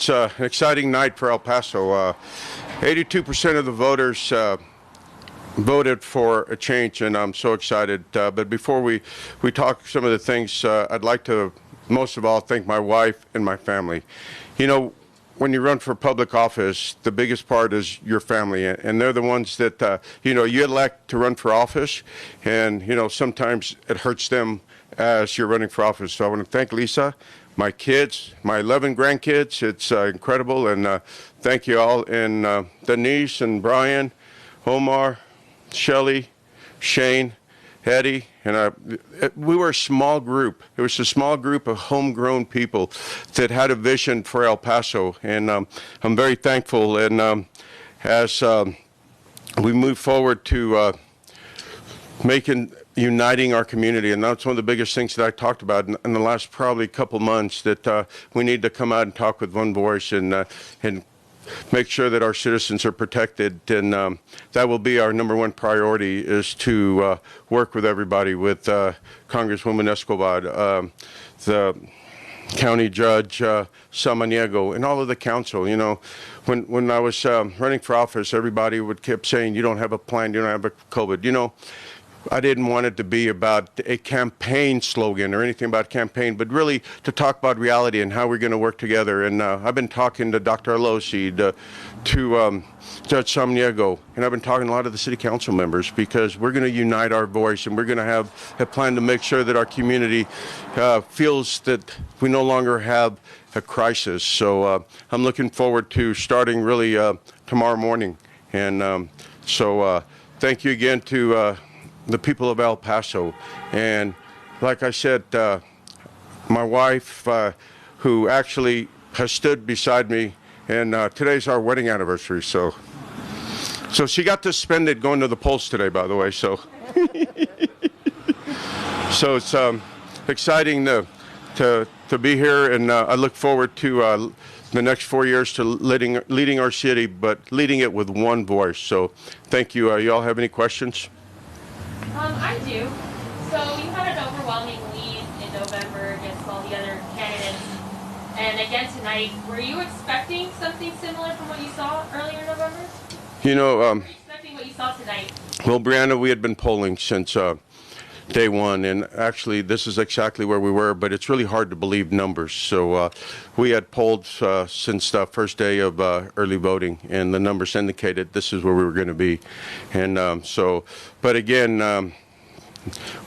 It's an exciting night for El Paso. 82% of the voters voted for a change, and I'm so excited. But before we talk some of the things, I'd like to, most of all, thank my wife and my family. You know, when you run for public office, the biggest part is your family, and they're the ones that, you elect to run for office, and, sometimes it hurts them as you're running for office. So I want to thank Lisa, my kids, my 11 grandkids. It's incredible, and thank you all, and Denise and Brian, Omar, Shelley, Shane, Eddie, and we were a small group. It was a small group of homegrown people that had a vision for El Paso, and I'm very thankful. And as we move forward to uniting our community, and that's one of the biggest things that I talked about in the last probably couple months, that we need to come out and talk with one voice and make sure that our citizens are protected, and that will be our number one priority, is to work with everybody, with Congresswoman Escobar, the County Judge Samaniego, and all of the council. When I was running for office, everybody would keep saying, you don't have a plan, you don't have a COVID. I didn't want it to be about a campaign slogan or anything about campaign, but really to talk about reality and how we're going to work together. And I've been talking to Dr. Alosi, to Judge Samaniego, and I've been talking to a lot of the city council members, because we're going to unite our voice, and we're going to have a plan to make sure that our community feels that we no longer have a crisis. So I'm looking forward to starting really tomorrow morning. And so thank you again to the people of El Paso. And like I said, my wife, who actually has stood beside me, and today's our wedding anniversary, so she got to spend it going to the polls today, by the way, so so it's exciting to be here, and I look forward to the next 4 years to leading our city, but leading it with one voice. So thank you. You all have any questions? I do. So you had an overwhelming lead in November against all the other candidates. And again tonight, were you expecting something similar from what you saw earlier in November? Were you expecting what you saw tonight? Well, Brianna, we had been polling since day one, and actually this is exactly where we were, but it's really hard to believe numbers. So we had polled since the first day of early voting, and the numbers indicated this is where we were going to be. And but again,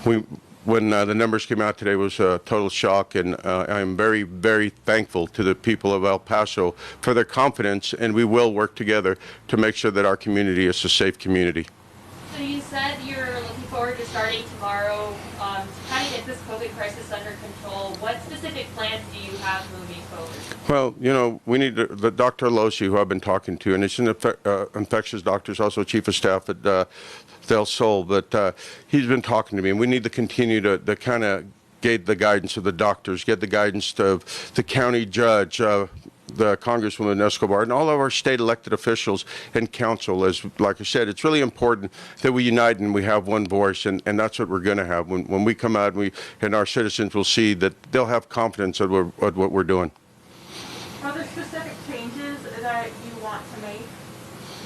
when the numbers came out today, it was a total shock, and I'm very, very thankful to the people of El Paso for their confidence, and we will work together to make sure that our community is a safe community. So you said you're looking forward to starting tomorrow to kind of get this COVID crisis under control. What specific plans do you have moving forward? Well, we need the Dr. Alosi, who I've been talking to, and he's an infectious doctor, he's also chief of staff at Del Sol, but he's been talking to me, and we need to continue to kind of get the guidance of the doctors, get the guidance of the county judge, the Congresswoman Escobar, and all of our state elected officials and council. As like I said, it's really important that we unite and we have one voice, and that's what we're going to have when we come out, and our citizens will see that they'll have confidence at what we're doing. Are there specific changes that you want to make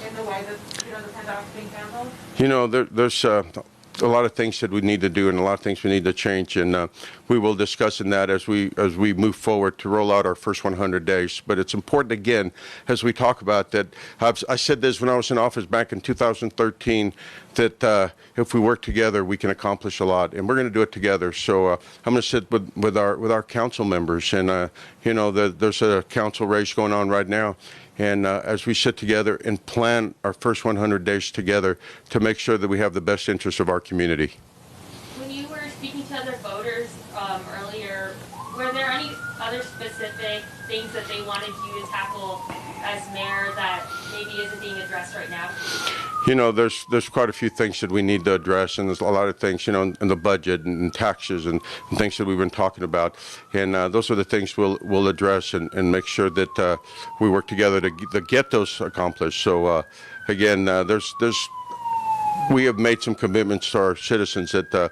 in the way that the pandemic's being handled? There's a lot of things that we need to do, and a lot of things we need to change, and we will discuss in that as we move forward to roll out our first 100 days. But it's important, again, as we talk about that, I said this when I was in office back in 2013, that if we work together, we can accomplish a lot, and we're going to do it together. So I'm going to sit with our council members, and there's a council race going on right now. And as we sit together and plan our first 100 days together to make sure that we have the best interests of our community. When you were speaking to other voters earlier, were there any other specific things that they wanted you to tackle as mayor that maybe isn't being addressed right now? There's quite a few things that we need to address, and there's a lot of things, in the budget and taxes and things that we've been talking about. And those are the things we'll address and make sure that we work together to get those accomplished. So again, there's we have made some commitments to our citizens that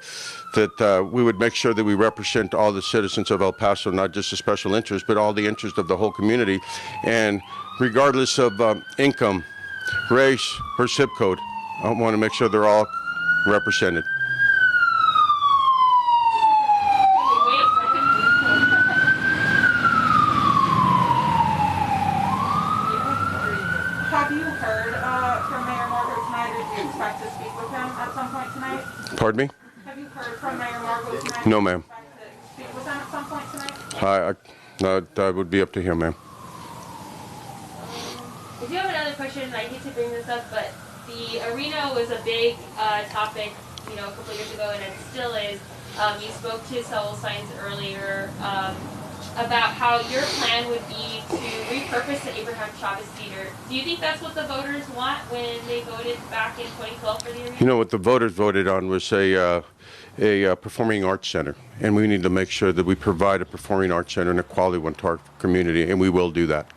we would make sure that we represent all the citizens of El Paso, not just the special interest, but all the interest of the whole community. And regardless of income, race, or zip code, I want to make sure they're all represented. Have you heard from Mayor Margot tonight, or do you expect to speak with him at some point tonight? Pardon me? Have you heard from Mayor Margot tonight? No, ma'am. Do you expect to speak with him at some point tonight? That would be up to him, ma'am. I do have another question, and I hate to bring this up, but the arena was a big topic, a couple years ago, and it still is. You spoke to Saul Science earlier about how your plan would be to repurpose the Abraham Chavez Theater. Do you think that's what the voters want when they voted back in 2012 for the arena? What the voters voted on was a performing arts center, and we need to make sure that we provide a performing arts center and a quality one to our community, and we will do that.